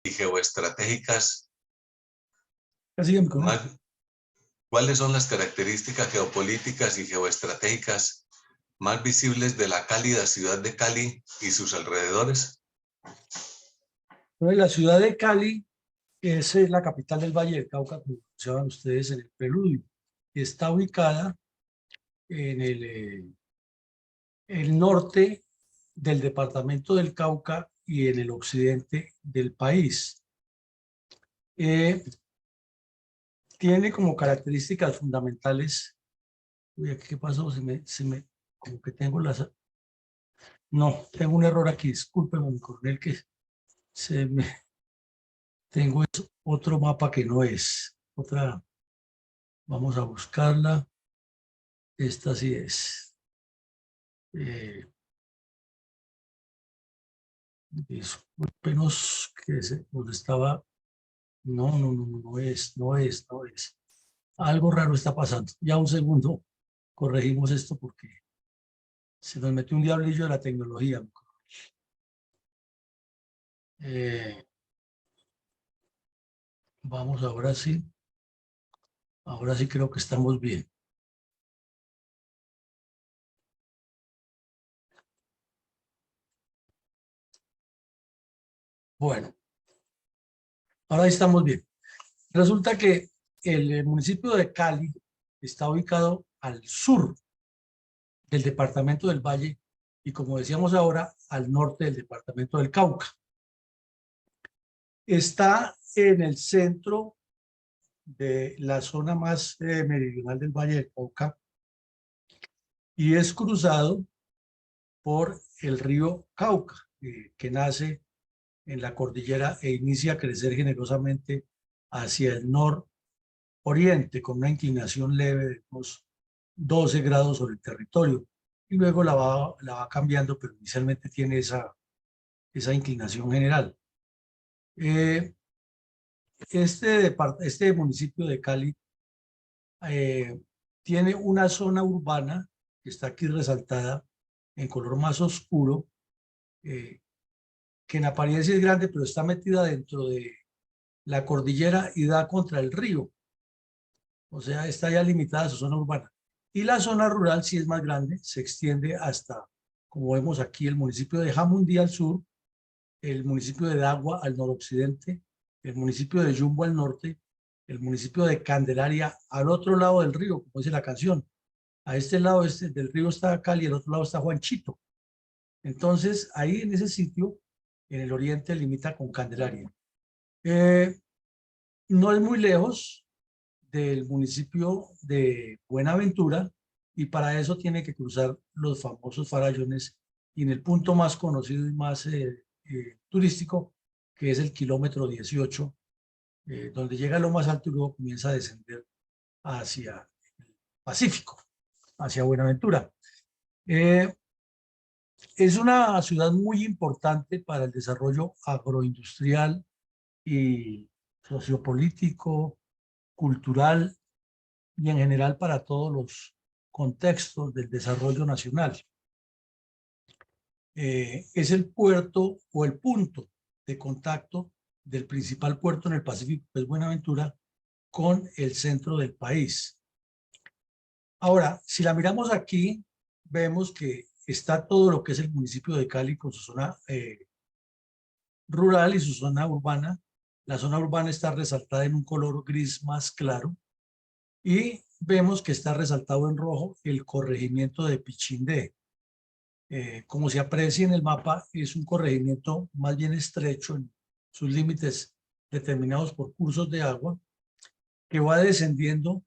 y geoestratégicas, Así que me ¿cuáles son las características geopolíticas y geoestratégicas más visibles de la cálida ciudad de Cali y sus alrededores? La ciudad de Cali es la capital del Valle del Cauca, como saben ustedes en el preludio. Está ubicada en el norte del departamento del Cauca y en el occidente del país. Tiene como características fundamentales. Uy, ¿qué pasó? Como que tengo las... No, tengo un error aquí, discúlpeme, mi coronel, que tengo otro mapa que no es. Vamos a buscarla. Esta sí es. Discúlpenos que donde estaba. No es. Algo raro está pasando. Ya un segundo, corregimos esto porque se nos metió un diablillo de la tecnología. Vamos, ahora sí. Ahora sí creo que estamos bien. Bueno, ahora estamos bien. Resulta que el municipio de Cali está ubicado al sur del departamento del Valle y, como decíamos ahora, al norte del departamento del Cauca. Está en el centro de la zona más meridional del Valle del Cauca y es cruzado por el río Cauca, que nace en la cordillera e inicia a crecer generosamente hacia el nororiente con una inclinación leve de unos 12 grados sobre el territorio y luego la va cambiando, pero inicialmente tiene esa inclinación general. Este municipio de Cali tiene una zona urbana que está aquí resaltada en color más oscuro, que en apariencia es grande, pero está metida dentro de la cordillera y da contra el río. O sea, está ya limitada a su zona urbana. Y la zona rural sí es más grande, se extiende hasta, como vemos aquí, el municipio de Jamundí al sur, el municipio de Dagua al noroccidente, el municipio de Yumbo al norte, el municipio de Candelaria al otro lado del río, como dice la canción. A este lado del río está Cali, al otro lado está Juanchito. Entonces, ahí en ese sitio, en el oriente, limita con Candelaria. No es muy lejos del municipio de Buenaventura y para eso tiene que cruzar los famosos farallones y en el punto más conocido y más turístico, que es el kilómetro 18, donde llega a lo más alto y luego comienza a descender hacia el Pacífico, hacia Buenaventura. Es una ciudad muy importante para el desarrollo agroindustrial y sociopolítico, cultural y en general para todos los contextos del desarrollo nacional. Es el puerto o el punto de contacto del principal puerto en el Pacífico, que es Buenaventura, con el centro del país. Ahora, si la miramos aquí, vemos que está todo lo que es el municipio de Cali con su zona rural y su zona urbana. La zona urbana está resaltada en un color gris más claro y vemos que está resaltado en rojo el corregimiento de Pichindé. Como se aprecia en el mapa, es un corregimiento más bien estrecho en sus límites determinados por cursos de agua que va descendiendo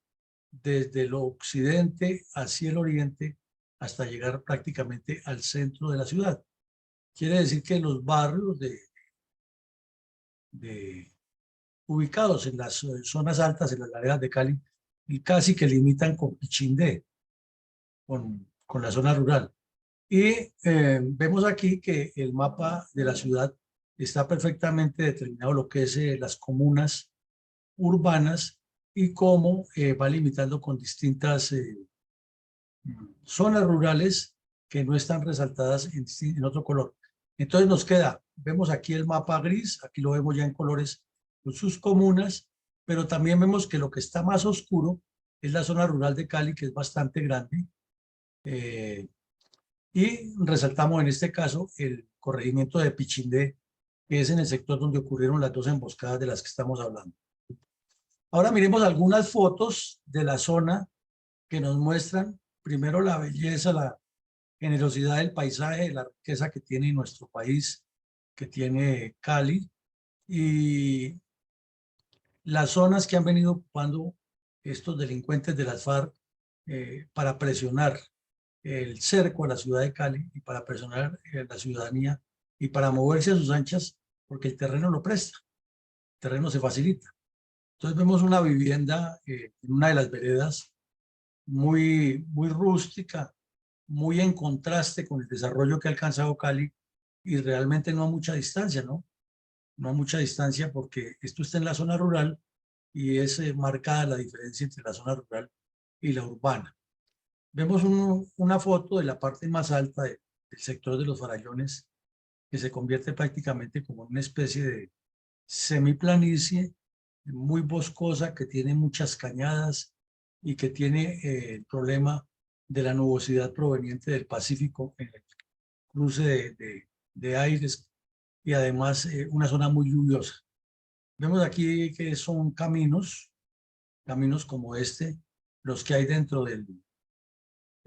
desde el occidente hacia el oriente hasta llegar prácticamente al centro de la ciudad. Quiere decir que los barrios ubicados en las zonas altas, en las laderas de Cali, y casi que limitan con Pichindé, con la zona rural. Y vemos aquí que el mapa de la ciudad está perfectamente determinado lo que es las comunas urbanas y cómo va limitando con distintas zonas rurales que no están resaltadas en otro color. Entonces nos queda vemos aquí el mapa gris, aquí lo vemos ya en colores con sus comunas, pero también vemos que lo que está más oscuro es la zona rural de Cali, que es bastante grande, y resaltamos en este caso el corregimiento de Pichindé, que es en el sector donde ocurrieron las dos emboscadas de las que estamos hablando. Ahora miremos algunas fotos de la zona que nos muestran primero la belleza, la generosidad del paisaje, la riqueza que tiene nuestro país, que tiene Cali, y las zonas que han venido ocupando estos delincuentes de las FARC para presionar el cerco a la ciudad de Cali y para presionar la ciudadanía y para moverse a sus anchas, porque el terreno lo presta, el terreno se facilita. Entonces vemos una vivienda en una de las veredas muy rústica, muy en contraste con el desarrollo que ha alcanzado Cali y realmente no a mucha distancia, ¿no? No a mucha distancia porque esto está en la zona rural y es marcada la diferencia entre la zona rural y la urbana. Vemos una foto de la parte más alta del sector de los Farallones, que se convierte prácticamente como una especie de semiplanicie muy boscosa, que tiene muchas cañadas y que tiene el problema de la nubosidad proveniente del Pacífico en el cruce de aires y además una zona muy lluviosa. Vemos aquí que son caminos como este, los que hay dentro del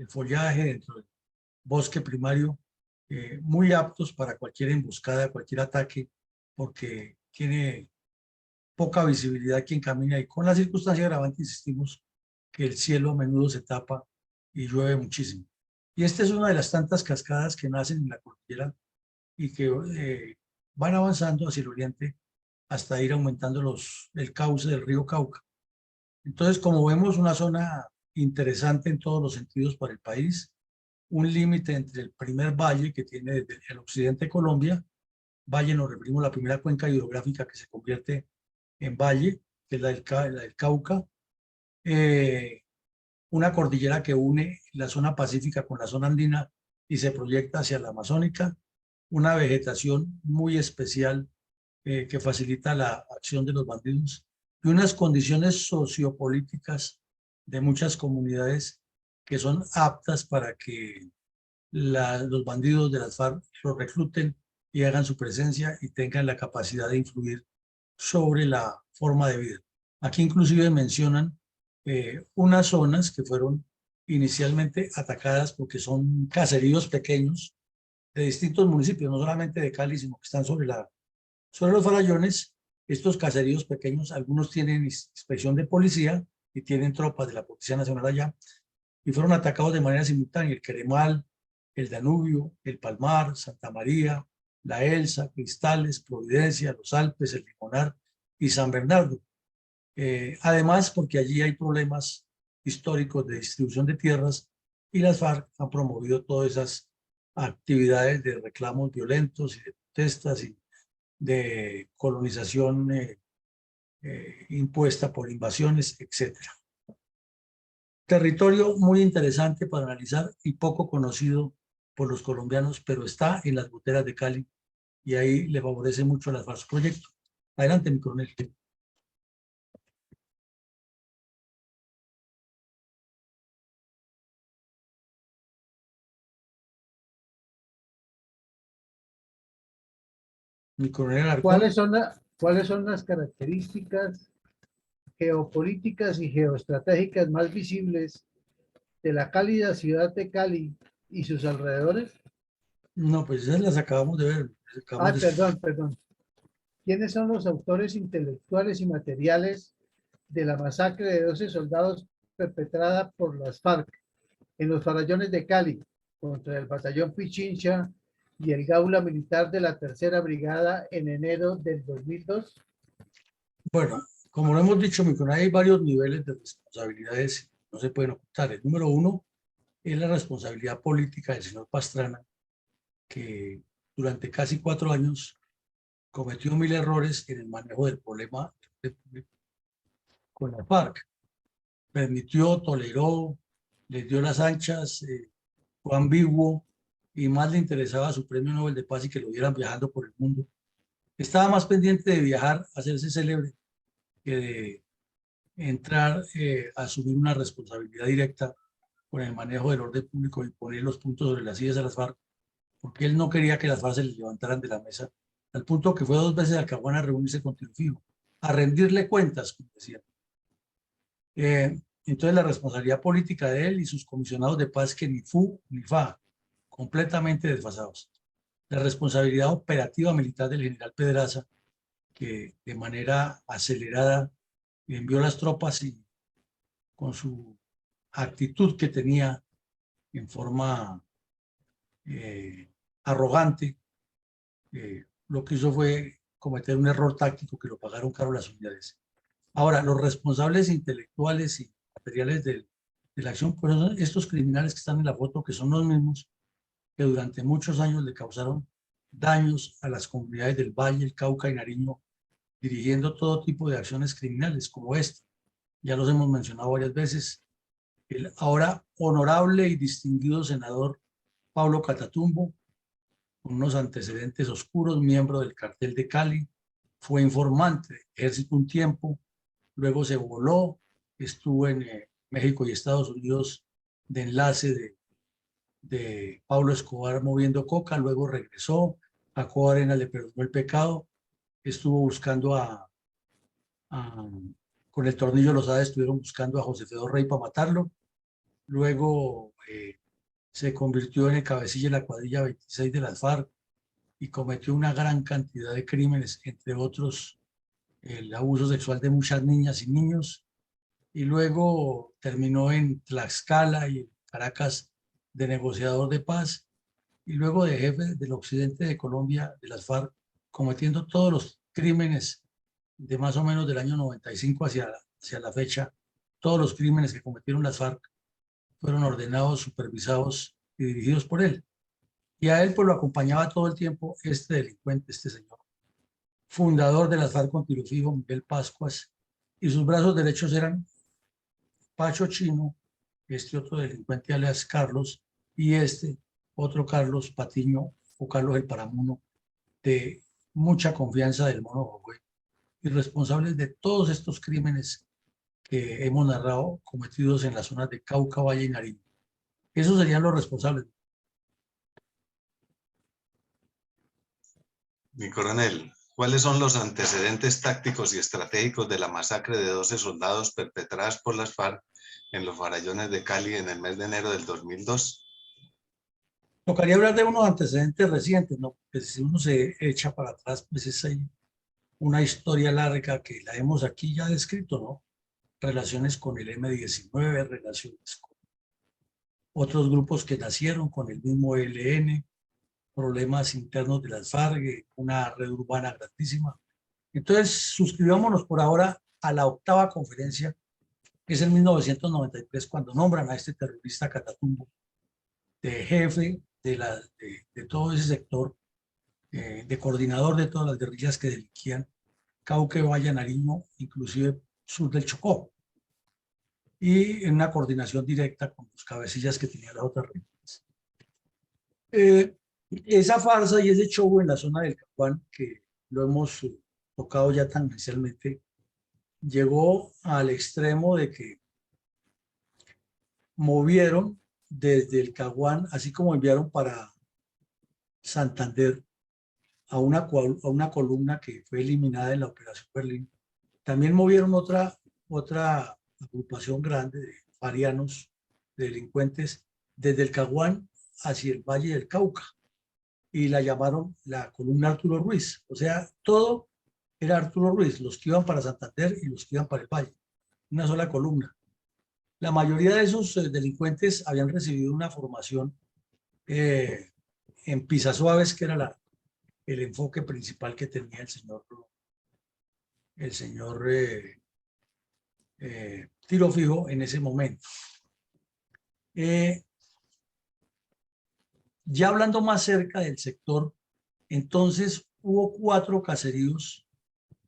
follaje, dentro del bosque primario, muy aptos para cualquier emboscada, cualquier ataque, porque tiene poca visibilidad quien camina y con la circunstancia agravante insistimos que el cielo a menudo se tapa y llueve muchísimo. Y esta es una de las tantas cascadas que nacen en la cordillera y que van avanzando hacia el oriente hasta ir aumentando el cauce del río Cauca. Entonces, como vemos, una zona interesante en todos los sentidos para el país, un límite entre el primer valle que tiene desde el occidente de Colombia, valle nos referimos a la primera cuenca hidrográfica que se convierte en valle, que es la del Cauca, una cordillera que une la zona pacífica con la zona andina y se proyecta hacia la amazónica, una vegetación muy especial que facilita la acción de los bandidos y unas condiciones sociopolíticas de muchas comunidades que son aptas para que los bandidos de las FARC los recluten y hagan su presencia y tengan la capacidad de influir sobre la forma de vida. Aquí inclusive mencionan unas zonas que fueron inicialmente atacadas porque son caseríos pequeños de distintos municipios, no solamente de Cali, sino que están sobre los farallones. Estos caseríos pequeños, algunos tienen inspección de policía y tienen tropas de la Policía Nacional allá, y fueron atacados de manera simultánea. El Queremal, el Danubio, el Palmar, Santa María, la Elsa, Cristales, Providencia, los Alpes, el Limonar y San Bernardo. Además, porque allí hay problemas históricos de distribución de tierras y las FARC han promovido todas esas actividades de reclamos violentos y de protestas y de colonización impuesta por invasiones, etc. Territorio muy interesante para analizar y poco conocido por los colombianos, pero está en las goteras de Cali y ahí le favorece mucho a su proyecto. Adelante, mi coronel. Mi coronel Alarcón. ¿Cuáles son las características geopolíticas y geoestratégicas más visibles de la cálida ciudad de Cali y sus alrededores? No, pues esas las acabamos de ver. Perdón. ¿Quiénes son los autores intelectuales y materiales de la masacre de 12 soldados perpetrada por las FARC en los farallones de Cali contra el batallón Pichincha y el Gaula Militar de la Tercera Brigada en enero del 2002? Bueno, como lo hemos dicho, mi coronel, hay varios niveles de responsabilidades, no se pueden ocultar. El número uno es la responsabilidad política del señor Pastrana, que durante casi 4 años cometió 1000 errores en el manejo del problema con la FARC. Permitió, toleró, les dio las anchas, fue ambiguo y más le interesaba su premio Nobel de Paz y que lo vieran viajando por el mundo. Estaba más pendiente de viajar, hacerse célebre, que de entrar a asumir una responsabilidad directa con el manejo del orden público y poner los puntos sobre las sillas a las FARC, porque él no quería que las FARC se le levantaran de la mesa, al punto que fue 2 veces al Caguán a reunirse con Tiro Fijo, a rendirle cuentas, como decía. Entonces la responsabilidad política de él y sus comisionados de paz, que ni fu ni fa, completamente desfasados. La responsabilidad operativa militar del general Pedraza, que de manera acelerada envió las tropas y con su actitud que tenía en forma arrogante, lo que hizo fue cometer un error táctico que lo pagaron caro las unidades. Ahora, los responsables intelectuales y materiales de la acción, pues son estos criminales que están en la foto, que son los mismos que durante muchos años le causaron daños a las comunidades del Valle, el Cauca y Nariño, dirigiendo todo tipo de acciones criminales como esta. Ya los hemos mencionado varias veces. El ahora honorable y distinguido senador Pablo Catatumbo, con unos antecedentes oscuros, miembro del cartel de Cali, fue informante del ejército un tiempo, luego se voló, estuvo en México y Estados Unidos de enlace de Pablo Escobar moviendo coca, luego regresó, Jacobo Arenas le perdonó el pecado, estuvo buscando con el tornillo Lozada estuvieron buscando a José Fedor Rey para matarlo, luego se convirtió en el cabecilla de la cuadrilla 26 de las FARC y cometió una gran cantidad de crímenes, entre otros el abuso sexual de muchas niñas y niños, y luego terminó en Tlaxcala y en Caracas de negociador de paz, y luego de jefe del occidente de Colombia, de las FARC, cometiendo todos los crímenes de más o menos del año 95 hacia la fecha. Todos los crímenes que cometieron las FARC fueron ordenados, supervisados y dirigidos por él. Y a él pues lo acompañaba todo el tiempo este delincuente, este señor, fundador de las FARC con Tiro Fijo, Miguel Pascuas, y sus brazos derechos eran Pacho Chino, este otro delincuente alias Carlos, y este otro Carlos Patiño o Carlos el Paramuno, de mucha confianza del Mono Jojoy, y responsables de todos estos crímenes que hemos narrado cometidos en las zonas de Cauca, Valle y Nariño. Esos serían los responsables. Mi coronel, ¿cuáles son los antecedentes tácticos y estratégicos de la masacre de 12 soldados perpetradas por las FARC en los farallones de Cali en el mes de enero del 2002? Tocaría hablar de unos antecedentes recientes, ¿no? Pues si uno se echa para atrás, pues es ahí una historia larga que la hemos aquí ya descrito, ¿no? Relaciones con el M-19, relaciones con otros grupos que nacieron con el mismo ELN, problemas internos de las FARC, una red urbana grandísima. Entonces, suscribámonos por ahora a la 8ª conferencia, que es en 1993, cuando nombran a este terrorista Catatumbo de jefe de todo ese sector, de coordinador de todas las guerrillas que delinquían Cauca, Valle, Nariño, inclusive sur del Chocó, y en una coordinación directa con los cabecillas que tenían las otras regiones. Esa farsa y ese show en la zona del Caguán, que lo hemos tocado ya tangencialmente, llegó al extremo de que movieron desde el Caguán, así como enviaron para Santander a una columna que fue eliminada en la Operación Berlín. También movieron otra agrupación grande de farianos, de delincuentes, desde el Caguán hacia el Valle del Cauca, y la llamaron la columna Arturo Ruiz. O sea, todo era Arturo Ruiz, los que iban para Santander y los que iban para el Valle, una sola columna. La mayoría de esos delincuentes habían recibido una formación en pisas suaves, que era el enfoque principal que tenía el señor Tiro Fijo en ese momento. Ya hablando más cerca del sector, entonces hubo 4 caseríos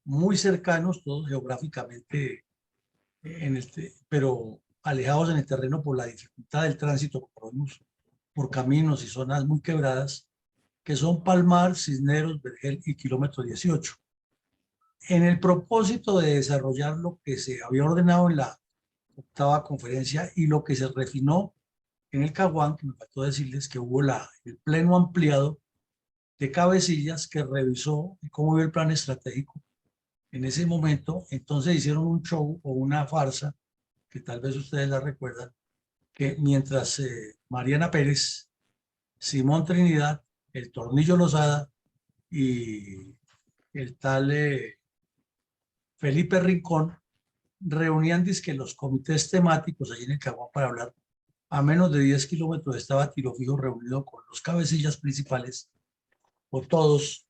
muy cercanos, todos geográficamente, pero alejados en el terreno por la dificultad del tránsito, como vimos por caminos y zonas muy quebradas, que son Palmar, Cisneros, Vergel y kilómetro 18. En el propósito de desarrollar lo que se había ordenado en la octava conferencia y lo que se refinó en el Caguán, que me faltó decirles que hubo el pleno ampliado de Cabecillas que revisó cómo iba el plan estratégico en ese momento. Entonces hicieron un show o una farsa, que tal vez ustedes la recuerdan, que mientras Mariana Pérez, Simón Trinidad, el Tornillo Lozada y el tal Felipe Rincón reunían dizque los comités temáticos allí en el Caguán para hablar. A menos de 10 kilómetros estaba Tiro Fijo reunido con los cabecillas principales, o todos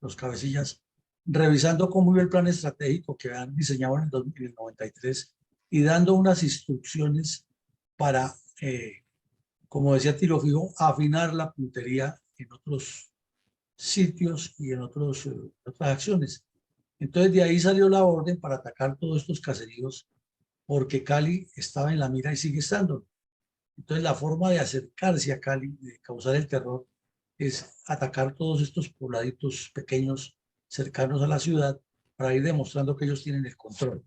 los cabecillas, revisando cómo iba el plan estratégico que habían diseñado en el 93 y dando unas instrucciones para, como decía Tiro Fijo, afinar la puntería en otros sitios y en otras acciones. Entonces de ahí salió la orden para atacar todos estos caseríos, porque Cali estaba en la mira y sigue estando. Entonces la forma de acercarse a Cali, de causar el terror, es atacar todos estos pobladitos pequeños cercanos a la ciudad para ir demostrando que ellos tienen el control.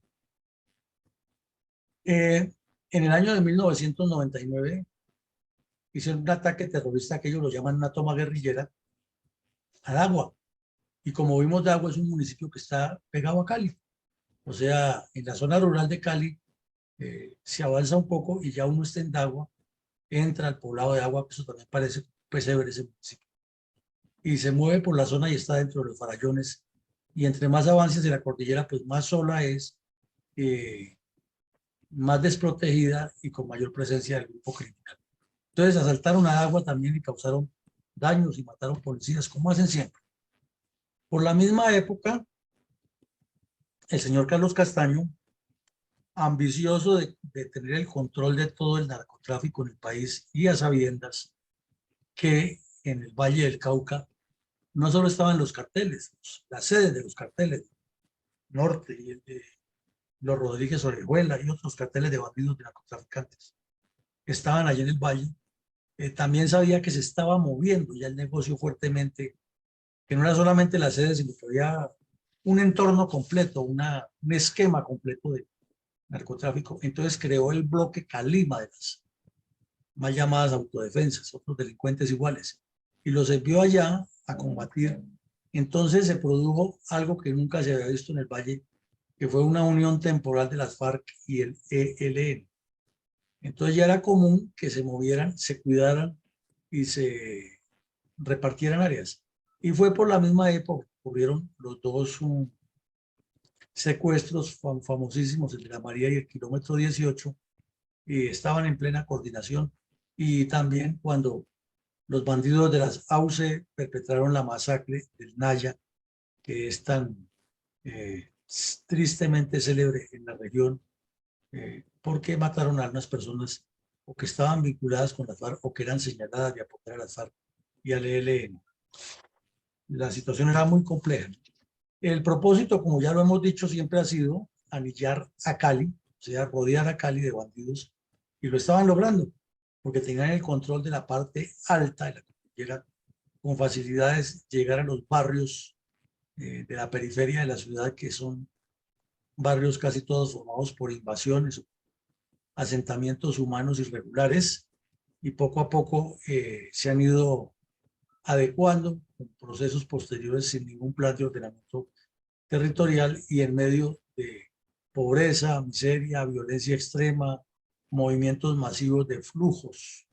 En el año de 1999 hicieron un ataque terrorista que ellos lo llaman una toma guerrillera a Dagua. Y como vimos, Dagua es un municipio que está pegado a Cali. O sea, en la zona rural de Cali se avanza un poco y ya uno está en Dagua, entra al poblado de Agua, que eso también parece pesebre ese municipio. Y se mueve por la zona y está dentro de los farallones. Y entre más avances de la cordillera, pues más sola es, más desprotegida y con mayor presencia del grupo criminal. Entonces asaltaron a Agua también y causaron daños y mataron policías, como hacen siempre. Por la misma época, el señor Carlos Castaño, ambicioso de tener el control de todo el narcotráfico en el país y a sabiendas que en el Valle del Cauca no solo estaban los carteles, las sedes de los carteles, Norte y el de los Rodríguez Orejuela y otros carteles de bandidos de narcotraficantes, estaban allí en el Valle. También sabía que se estaba moviendo ya el negocio fuertemente, que no era solamente la sede, sino que había un entorno completo, un esquema completo de narcotráfico. Entonces creó el bloque Calima de las mal llamadas autodefensas, otros delincuentes iguales, y los envió allá a combatir. Entonces se produjo algo que nunca se había visto en el Valle, que fue una unión temporal de las FARC y el ELN. Entonces ya era común que se movieran, se cuidaran y se repartieran áreas. Y fue por la misma época que ocurrieron los dos secuestros famosísimos, el de la María y el kilómetro 18, y estaban en plena coordinación. Y también cuando los bandidos de las AUCE perpetraron la masacre del Naya, que es tan tristemente célebre en la región, porque mataron a unas personas o que estaban vinculadas con las FARC o que eran señaladas de apoyar a las FARC y al ELN. La situación era muy compleja. El propósito, como ya lo hemos dicho, siempre ha sido anillar a Cali, o sea, rodear a Cali de bandidos, y lo estaban logrando, porque tenían el control de la parte alta de la cordillera, con facilidades llegar a los barrios de la periferia de la ciudad, que son barrios casi todos formados por invasiones, asentamientos humanos irregulares, y poco a poco se han ido adecuando con procesos posteriores sin ningún plan de ordenamiento territorial y en medio de pobreza, miseria, violencia extrema, movimientos masivos de flujos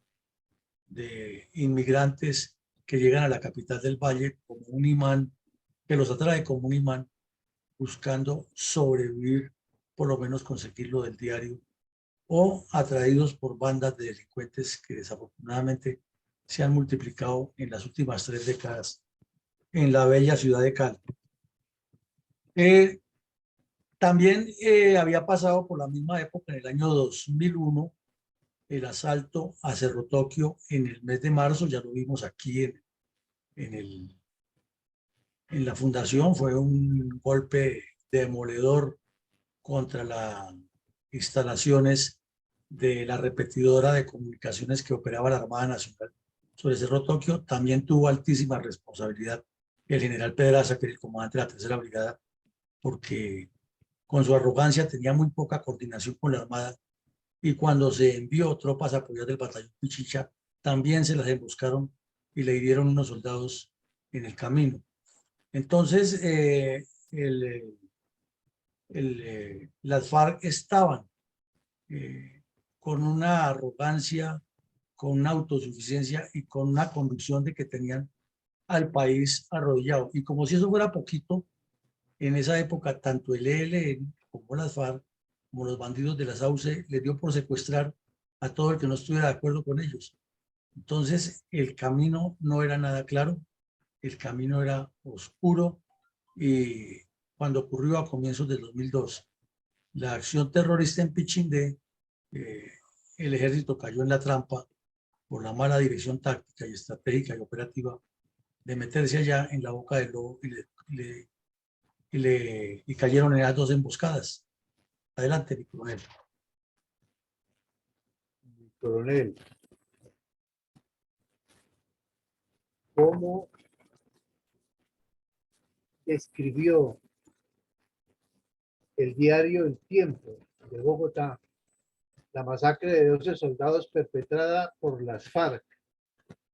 de inmigrantes que llegan a la capital del Valle como un imán, que los atrae como un imán, buscando sobrevivir, por lo menos conseguir lo del diario, o atraídos por bandas de delincuentes que desafortunadamente se han multiplicado en las últimas 3 décadas en la bella ciudad de Cali. También había pasado por la misma época, en el año 2001, el asalto a Cerro Tokio en el mes de marzo. Ya lo vimos aquí en la fundación. Fue un golpe demoledor contra las instalaciones de la repetidora de comunicaciones que operaba la Armada Nacional sobre Cerro Tokio, también tuvo altísima responsabilidad el general Pedraza, que era el comandante de la tercera brigada, porque con su arrogancia tenía muy poca coordinación con la Armada, y cuando se envió tropas a apoyar del batallón Pichicha, también se las emboscaron y le hirieron unos soldados en el camino. Entonces, las FARC estaban con una arrogancia, con una autosuficiencia y con una convicción de que tenían al país arrodillado. Y como si eso fuera poquito, en esa época tanto el ELN como las FARC, como los bandidos de la SAUCE, les dio por secuestrar a todo el que no estuviera de acuerdo con ellos. Entonces, el camino no era nada claro, el camino era oscuro, y cuando ocurrió a comienzos del 2002, la acción terrorista en Pichindé, el ejército cayó en la trampa por la mala dirección táctica y estratégica y operativa de meterse allá en la boca del lobo, y cayeron en las dos emboscadas. Adelante, mi coronel. Coronel, ¿cómo escribió el diario El Tiempo de Bogotá la masacre de 12 soldados perpetrada por las FARC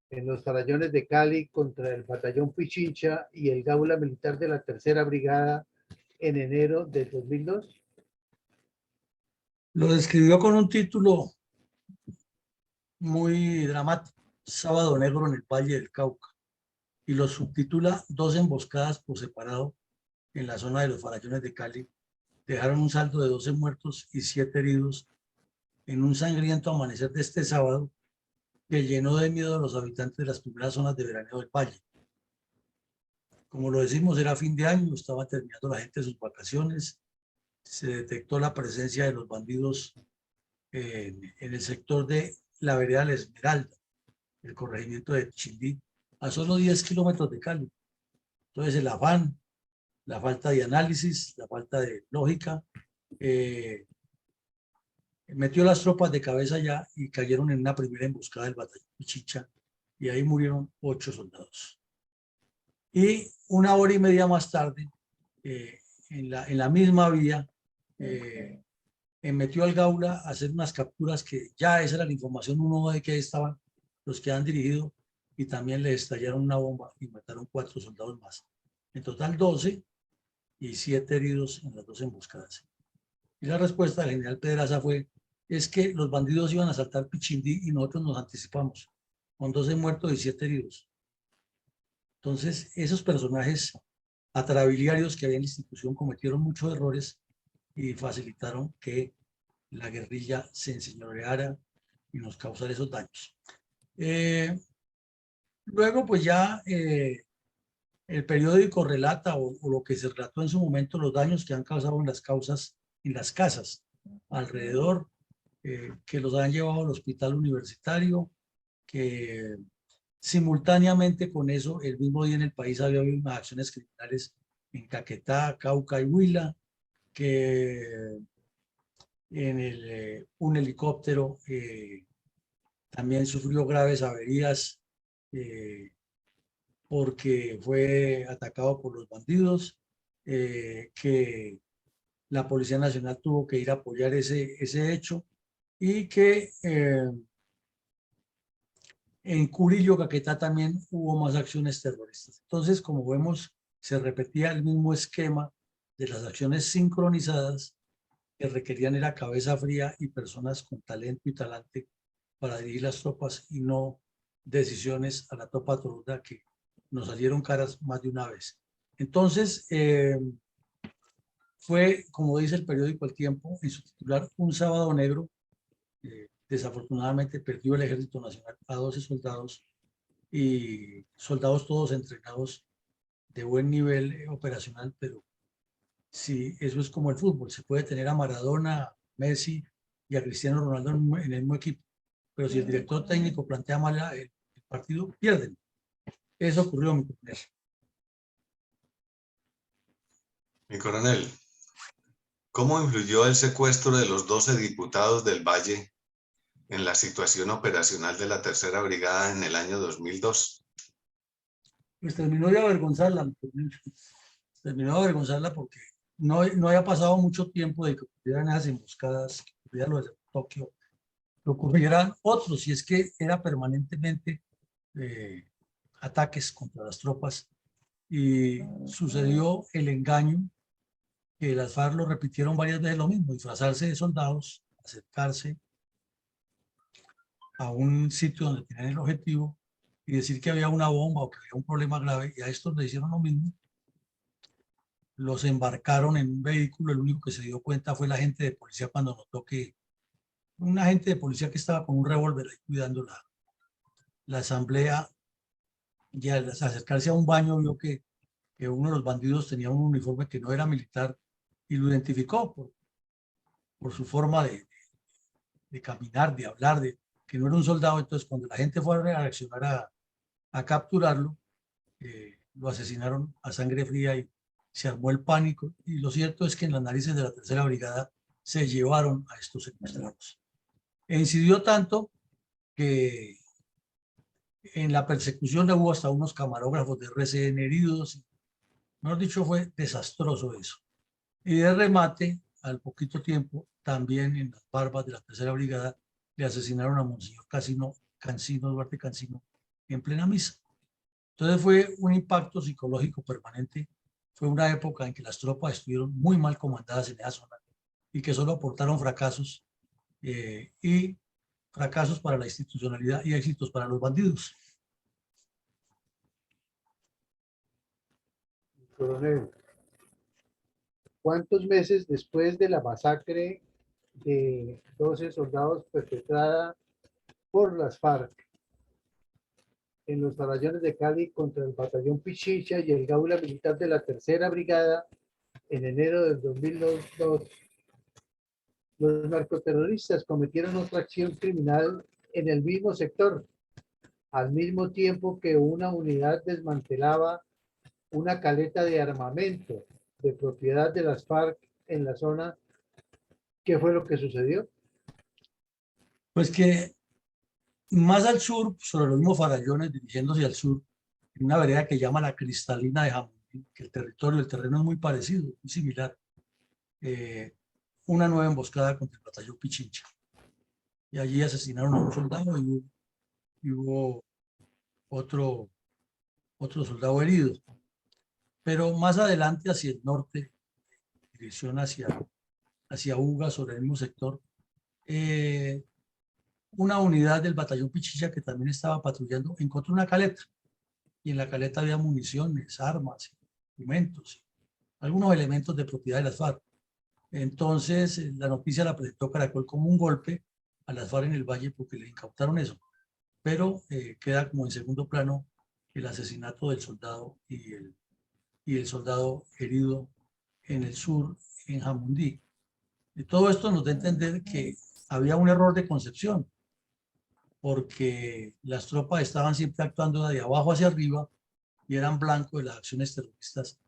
en los farallones de Cali contra el batallón Pichincha y el Gaula Militar de la Tercera Brigada en enero del 2002? Lo describió con un título muy dramático: Sábado Negro en el Valle del Cauca, y lo subtitula Dos emboscadas por separado en la zona de los farallones de Cali dejaron un saldo de 12 muertos y 7 heridos en un sangriento amanecer de este sábado que llenó de miedo a los habitantes de las primeras zonas de veraneo del valle. Como lo decimos, era fin de año, estaba terminando la gente sus vacaciones, se detectó la presencia de los bandidos en el sector de la vereda La Esmeralda, el corregimiento de Chindí, a solo 10 kilómetros de Cali. Entonces el afán, la falta de análisis, la falta de lógica, metió las tropas de cabeza allá y cayeron en una primera emboscada del batallón Pichicha, y ahí murieron 8 soldados. Y una hora y media más tarde, en la misma vía, metió al Gaula a hacer unas capturas que ya esa era la información, uno de que ahí estaban los que han dirigido, y también le estallaron una bomba y mataron 4 soldados más. En total 12 y 7 heridos en las 2 emboscadas. Y la respuesta del general Pedraza fue: es que los bandidos iban a asaltar Pichindí y nosotros nos anticipamos, con 12 muertos y 7 heridos. Entonces, esos personajes atrabiliarios que había en la institución cometieron muchos errores y facilitaron que la guerrilla se enseñoreara y nos causara esos daños. Luego, pues ya el periódico relata, o lo que se relató en su momento, los daños que han causado en las casas alrededor, que los han llevado al hospital universitario, que simultáneamente con eso, el mismo día en el país había habido unas acciones criminales en Caquetá, Cauca y Huila, que un helicóptero también sufrió graves averías porque fue atacado por los bandidos, que la Policía Nacional tuvo que ir a apoyar ese hecho, y que en Curillo, Caquetá, también hubo más acciones terroristas. Entonces, como vemos, se repetía el mismo esquema de las acciones sincronizadas, que requerían era cabeza fría y personas con talento y talante para dirigir las tropas, y no decisiones a la topa toruda que nos salieron caras más de una vez. Entonces, fue, como dice el periódico El Tiempo en su titular, un sábado negro. Desafortunadamente perdió el Ejército Nacional a 12 soldados, y soldados todos entrenados de buen nivel operacional, pero sí, eso es como el fútbol: se puede tener a Maradona, a Messi y a Cristiano Ronaldo en el mismo equipo, pero si el director técnico plantea mal el partido, pierden. Eso ocurrió, mi coronel. Mi coronel, ¿cómo influyó el secuestro de los 12 diputados del Valle en la situación operacional de la Tercera Brigada en el año 2002? Pues terminó de avergonzarla, terminó de avergonzarla porque no había pasado mucho tiempo de que ocurrieran esas emboscadas, que ocurriera lo de Tokio, que ocurrieran otros, y es que era permanentemente ataques contra las tropas, y sucedió el engaño que las FARC lo repitieron varias veces lo mismo: disfrazarse de soldados, acercarse a un sitio donde tenían el objetivo y decir que había una bomba o que había un problema grave, y a estos le hicieron lo mismo. Los embarcaron en un vehículo, el único que se dio cuenta fue el agente de policía cuando notó que un agente de policía que estaba con un revólver ahí cuidando la asamblea, y al acercarse a un baño vio que uno de los bandidos tenía un uniforme que no era militar, y lo identificó por su forma de caminar, de hablar, de que no era un soldado. Entonces, cuando la gente fue a reaccionar a capturarlo, lo asesinaron a sangre fría y se armó el pánico. Y lo cierto es que en las narices de la Tercera Brigada se llevaron a estos secuestrados. E incidió tanto que en la persecución hubo hasta unos camarógrafos de RCN heridos. Mejor dicho, fue desastroso eso. Y de remate, al poquito tiempo, también en las barbas de la Tercera Brigada, le asesinaron a Monseñor Cancino, Duarte Cancino, en plena misa. Entonces fue un impacto psicológico permanente. Fue una época en que las tropas estuvieron muy mal comandadas en esa zona y que solo aportaron fracasos, y fracasos para la institucionalidad y éxitos para los bandidos. Coronel, ¿cuántos meses después de la masacre de 12 soldados perpetrada por las FARC en los farallones de Cali contra el batallón Pichincha y el Gaula Militar de la Tercera Brigada en enero del 2002, los narcoterroristas cometieron otra acción criminal en el mismo sector, al mismo tiempo que una unidad desmantelaba una caleta de armamento de propiedad de las FARC en la zona? ¿Qué fue lo que sucedió? Pues que más al sur, sobre los mismos farallones, dirigiéndose al sur, en una vereda que llama la Cristalina de Jamundí, que el terreno es muy parecido, muy similar, una nueva emboscada contra el batallón Pichincha. Y allí asesinaron a un soldado y hubo otro soldado herido. Pero más adelante, hacia el norte, dirección hacia Uga, sobre el mismo sector, una unidad del batallón Pichincha que también estaba patrullando encontró una caleta, y en la caleta había municiones, armas, instrumentos, algunos elementos de propiedad de las FARC. Entonces, la noticia la presentó Caracol como un golpe a las FARC en el Valle porque le incautaron eso, pero queda como en segundo plano el asesinato del soldado y el soldado herido en el sur, en Jamundí. Y todo esto nos da a entender que había un error de concepción, porque las tropas estaban siempre actuando de abajo hacia arriba y eran blanco de las acciones terroristas.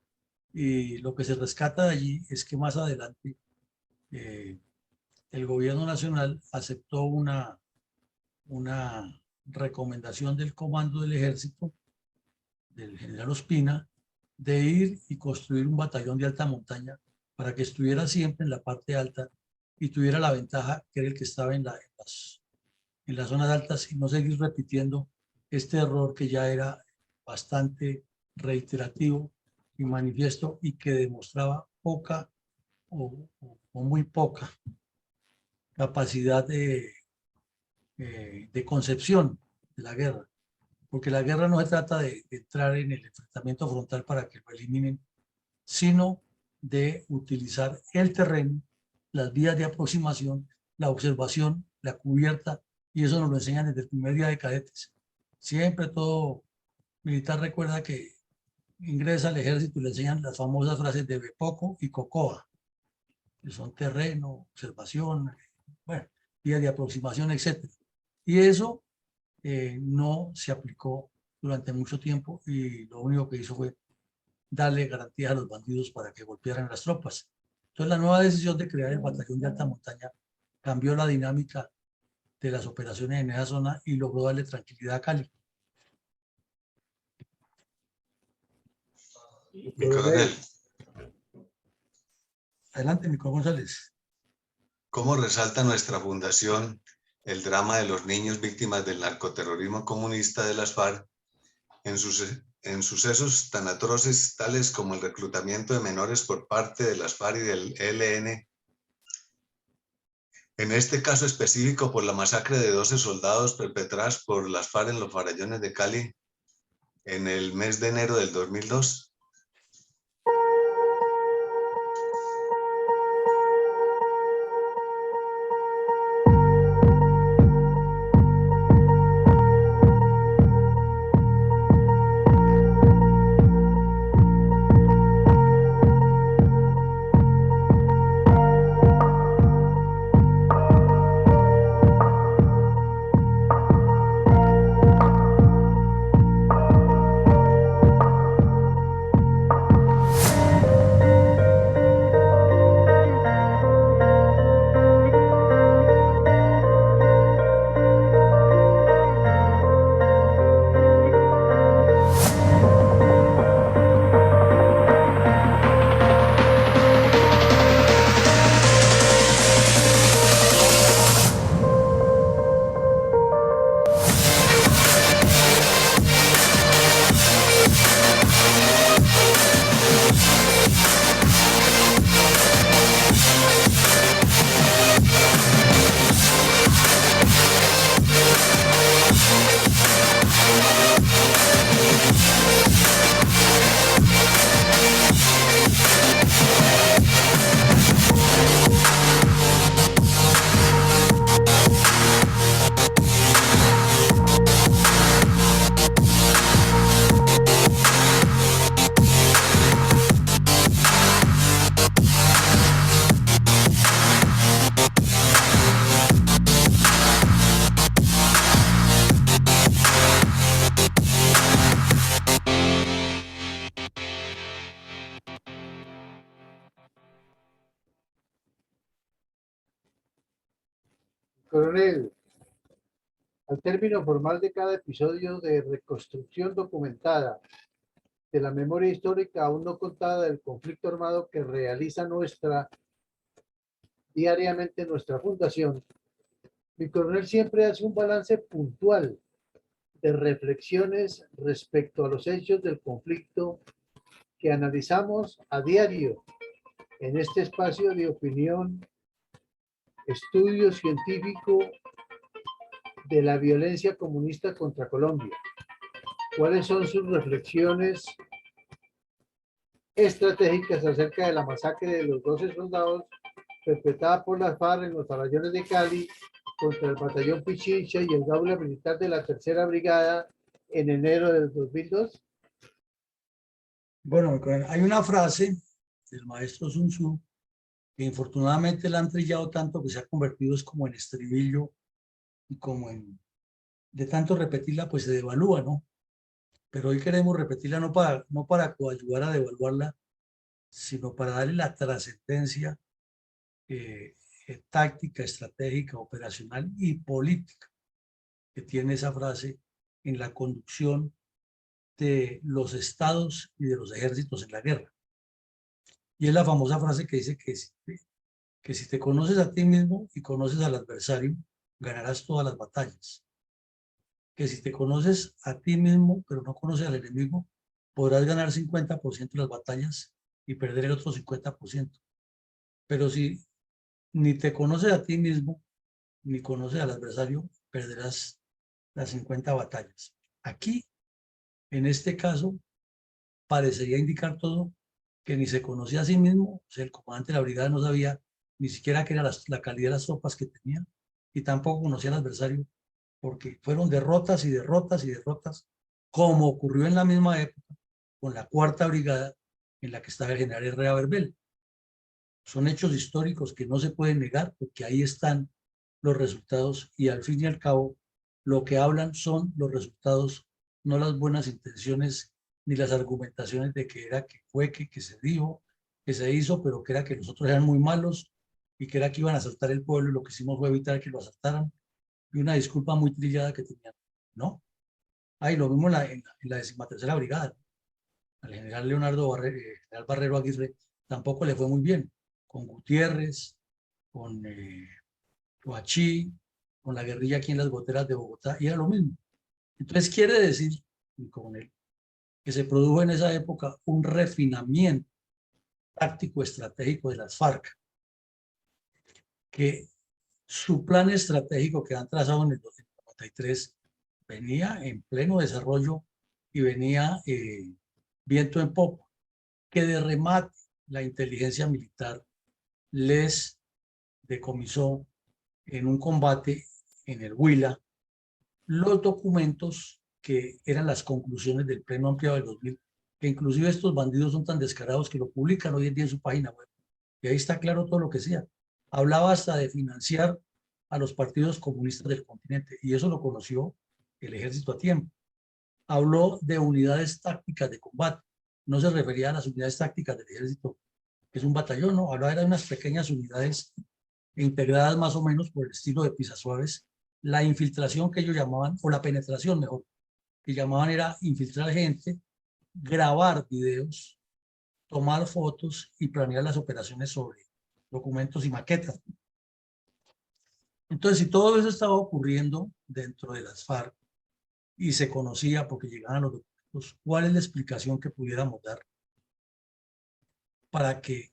Y lo que se rescata de allí es que más adelante el gobierno nacional aceptó una recomendación del comando del ejército, del general Ospina, de ir y construir un batallón de alta montaña para que estuviera siempre en la parte alta y tuviera la ventaja que era el que estaba en las zonas altas, y no seguir repitiendo este error que ya era bastante reiterativo y manifiesto, y que demostraba poca o muy poca capacidad de concepción de la guerra. Porque la guerra no se trata de entrar en el enfrentamiento frontal para que lo eliminen, sino de utilizar el terreno, las vías de aproximación, la observación, la cubierta, y eso nos lo enseñan desde el primer día de cadetes. Siempre todo militar recuerda que ingresa al ejército y le enseñan las famosas frases de Bepoco y Cocoa, que son terreno, observación, bueno, vías de aproximación, etc. Y eso no se aplicó durante mucho tiempo, y lo único que hizo fue darle garantías a los bandidos para que golpearan a las tropas. Entonces, la nueva decisión de crear el batallón de alta montaña cambió la dinámica de las operaciones en esa zona y logró darle tranquilidad a Cali. Mi coronel, Adelante, Nico González. ¿cómo resalta nuestra fundación el drama de los niños víctimas del narcoterrorismo comunista de las FARC en sucesos tan atroces tales como el reclutamiento de menores por parte de las FARC y del ELN? En este caso específico por la masacre de 12 soldados perpetradas por las FARC en los farallones de Cali en el mes de enero del 2002. Coronel, al término formal de cada episodio de reconstrucción documentada de la memoria histórica aún no contada del conflicto armado que realiza diariamente nuestra fundación, mi coronel siempre hace un balance puntual de reflexiones respecto a los hechos del conflicto que analizamos a diario en este espacio de opinión, estudio científico de la violencia comunista contra Colombia. ¿Cuáles son sus reflexiones estratégicas acerca de la masacre de los 12 soldados perpetrada por las FARC en los farallones de Cali contra el batallón Pichincha y el Gaula Militar de la Tercera Brigada en enero del 2002? Bueno, hay una frase del maestro Sun Tzu que infortunadamente la han trillado tanto que se ha convertido es como en estribillo y como en, de tanto repetirla pues se devalúa, ¿no? Pero hoy queremos repetirla no para coadyuvar a devaluarla, sino para darle la trascendencia táctica, estratégica, operacional y política que tiene esa frase en la conducción de los estados y de los ejércitos en la guerra. Y es la famosa frase que dice que si te conoces a ti mismo y conoces al adversario, ganarás todas las batallas. Que si te conoces a ti mismo, pero no conoces al enemigo, podrás ganar 50% de las batallas y perder el otro 50%. Pero si ni te conoces a ti mismo, ni conoces al adversario, perderás las 50 batallas. Aquí, en este caso, parecería indicar todo que ni se conocía a sí mismo, o sea, el comandante de la brigada no sabía ni siquiera qué era la calidad de las tropas que tenía, y tampoco conocía al adversario, porque fueron derrotas y derrotas y derrotas, como ocurrió en la misma época con la Cuarta Brigada, en la que estaba el general Herrera Verbel. Son hechos históricos que no se pueden negar, porque ahí están los resultados, y al fin y al cabo, lo que hablan son los resultados, no las buenas intenciones ni las argumentaciones de que era que fue, que se dijo, que se hizo, pero que era que nosotros eran muy malos y que era que iban a asaltar el pueblo, y lo que hicimos fue evitar que lo asaltaran. y una disculpa muy trillada que tenían. No. Ahí lo vimos en la 13ª Brigada. Al general general Barrero Aguirre tampoco le fue muy bien. Con Gutiérrez, con Toachí, con la guerrilla aquí en las goteras de Bogotá, y era lo mismo. Entonces quiere decir, mi coronel, que se produjo en esa época un refinamiento táctico estratégico de las FARC, que su plan estratégico que han trazado en el 93 venía en pleno desarrollo y venía viento en popa, que de remate la inteligencia militar les decomisó en un combate en el Huila los documentos que eran las conclusiones del Pleno Ampliado del 2000, que inclusive estos bandidos son tan descarados que lo publican hoy en día en su página web. Y ahí está claro todo lo que sea. Hablaba hasta de financiar a los partidos comunistas del continente, y eso lo conoció el ejército a tiempo. Habló de unidades tácticas de combate. No se refería a las unidades tácticas del ejército, que es un batallón, no, hablaba de unas pequeñas unidades integradas más o menos por el estilo de Pisasuaves. La infiltración que ellos llamaban, o la penetración mejor, que llamaban era infiltrar gente, grabar videos, tomar fotos y planear las operaciones sobre documentos y maquetas. Entonces, si todo eso estaba ocurriendo dentro de las FARC y se conocía porque llegaban los documentos, ¿cuál es la explicación que pudiéramos dar para que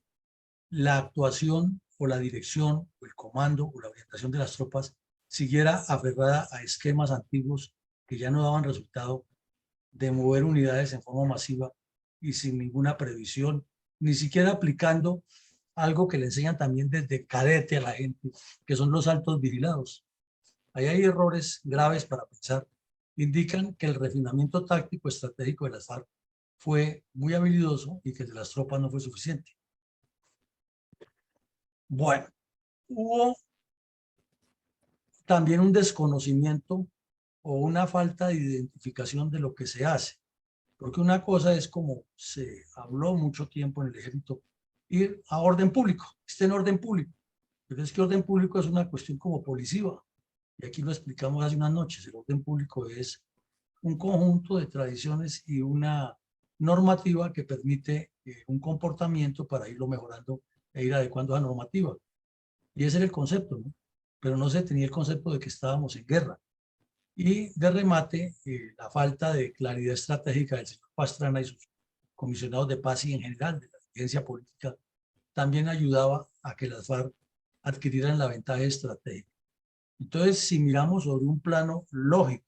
la actuación o la dirección o el comando o la orientación de las tropas siguiera aferrada a esquemas antiguos que ya no daban resultado, de mover unidades en forma masiva y sin ninguna previsión, ni siquiera aplicando algo que le enseñan también desde cadete a la gente, que son los altos vigilados? Ahí hay errores graves para pensar. Indican que el refinamiento táctico estratégico de las FARC fue muy habilidoso y que el de las tropas no fue suficiente. Bueno, hubo también un desconocimiento o una falta de identificación de lo que se hace. Porque una cosa es, como se habló mucho tiempo en el ejército, ir a orden público, esté en orden público. Pero es que orden público es una cuestión como policiva. Y aquí lo explicamos hace unas noches. El orden público es un conjunto de tradiciones y una normativa que permite un comportamiento para irlo mejorando e ir adecuando a la normativa. Y ese era el concepto, ¿no? Pero no se tenía el concepto de que estábamos en guerra. Y de remate, la falta de claridad estratégica del señor Pastrana y sus comisionados de paz y en general de la dirigencia política también ayudaba a que las FARC adquirieran la ventaja estratégica. Entonces, si miramos sobre un plano lógico,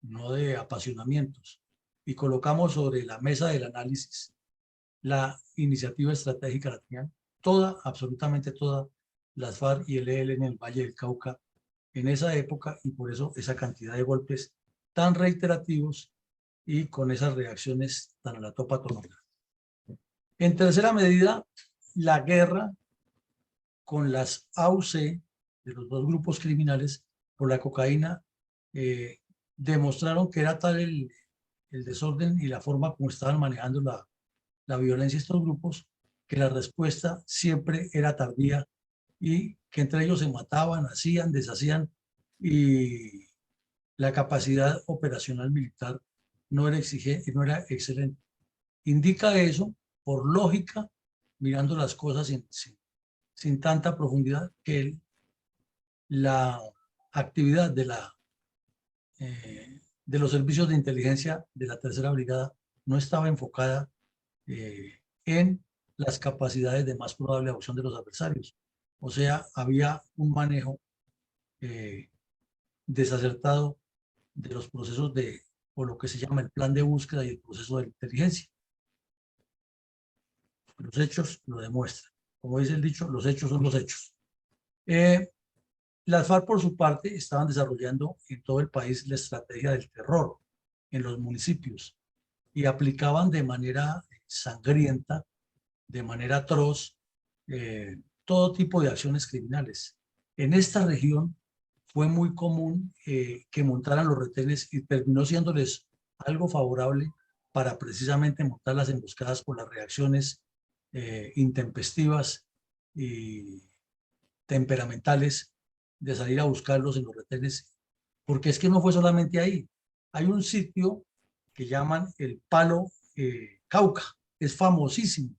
no de apasionamientos, y colocamos sobre la mesa del análisis la iniciativa estratégica, la tenían toda, absolutamente toda, las FARC y el ELN en el Valle del Cauca en esa época, y por eso esa cantidad de golpes tan reiterativos y con esas reacciones tan a la topa tonolá. En tercera medida, la guerra con las AUC de los dos grupos criminales por la cocaína demostraron que era tal el desorden y la forma como estaban manejando la violencia estos grupos, que la respuesta siempre era tardía y que entre ellos se mataban, hacían, deshacían, y la capacidad operacional militar no era exigente, no era excelente. Indica eso, por lógica, mirando las cosas sin tanta profundidad, que la actividad de los servicios de inteligencia de la Tercera Brigada no estaba enfocada en las capacidades de más probable opción de los adversarios. O sea, había un manejo desacertado de los procesos o lo que se llama el plan de búsqueda y el proceso de inteligencia. Los hechos lo demuestran. Como dice el dicho, los hechos son los hechos. Las FARC, por su parte, estaban desarrollando en todo el país la estrategia del terror en los municipios y aplicaban de manera sangrienta, de manera atroz, todo tipo de acciones criminales. En esta región fue muy común que montaran los retenes, y terminó siéndoles algo favorable para precisamente montar las emboscadas por las reacciones intempestivas y temperamentales de salir a buscarlos en los retenes, porque es que no fue solamente ahí. Hay un sitio que llaman el Palo Cauca, es famosísimo,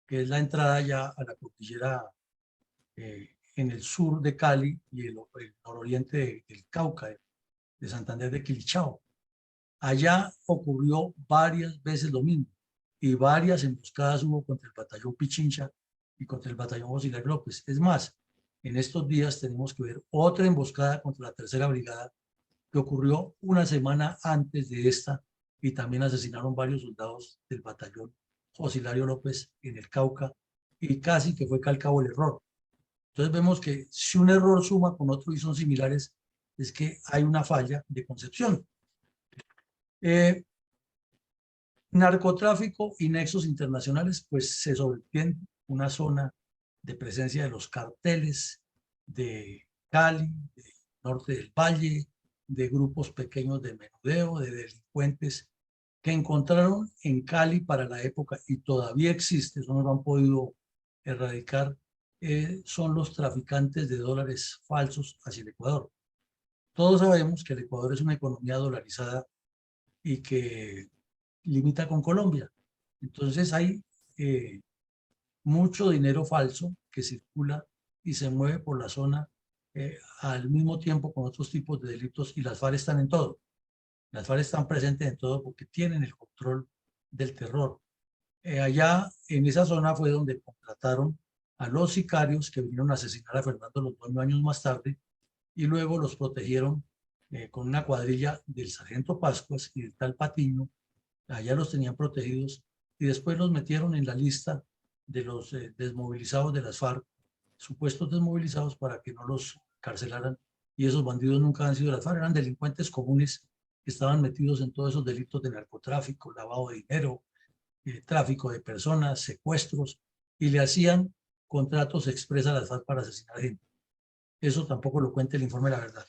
que es la entrada ya a la cordillera en el sur de Cali y el nororiente del Cauca, de Santander de Quilichao. Allá ocurrió varias veces lo mismo y varias emboscadas hubo contra el batallón Pichincha y contra el batallón Auxiliar López. Es más, en estos días tenemos que ver otra emboscada contra la tercera brigada que ocurrió una semana antes de esta y también asesinaron varios soldados del batallón José Hilario López en el Cauca y casi que fue calcado el error. Entonces vemos que si un error suma con otro y son similares, es que hay una falla de concepción. Narcotráfico y nexos internacionales, pues se sobreentiende una zona de presencia de los carteles de Cali, del norte del Valle, de grupos pequeños de menudeo, de delincuentes que encontraron en Cali para la época y todavía existe, eso no lo han podido erradicar, son los traficantes de dólares falsos hacia el Ecuador. Todos sabemos que el Ecuador es una economía dolarizada y que limita con Colombia. Entonces hay mucho dinero falso que circula y se mueve por la zona al mismo tiempo con otros tipos de delitos y las FARC están en todo. Las FARC están presentes en todo porque tienen el control del terror. Allá en esa zona fue donde contrataron a los sicarios que vinieron a asesinar a Fernando Londoño años más tarde y luego los protegieron con una cuadrilla del sargento Pascuas y del tal Patiño. Allá los tenían protegidos y después los metieron en la lista de los desmovilizados de las FARC, supuestos desmovilizados para que no los carcelaran. Y esos bandidos nunca han sido de las FARC, eran delincuentes comunes que estaban metidos en todos esos delitos de narcotráfico, lavado de dinero, tráfico de personas, secuestros, y le hacían contratos express a las FARC para asesinar gente. Eso tampoco lo cuenta el informe de la verdad.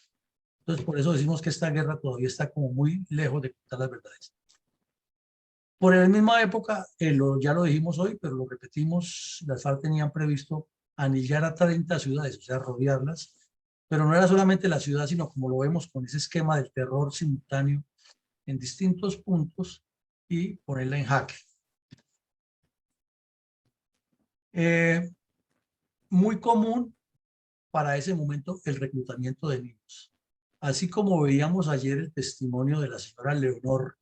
Entonces, por eso decimos que esta guerra todavía está como muy lejos de contar las verdades. Por la misma época, ya lo dijimos hoy, pero lo repetimos, las FARC tenían previsto anillar a 30 ciudades, o sea, rodearlas, pero no era solamente la ciudad, sino como lo vemos con ese esquema del terror simultáneo en distintos puntos y ponerla en jaque. Muy común para ese momento el reclutamiento de niños. Así como veíamos ayer el testimonio de la señora Leonor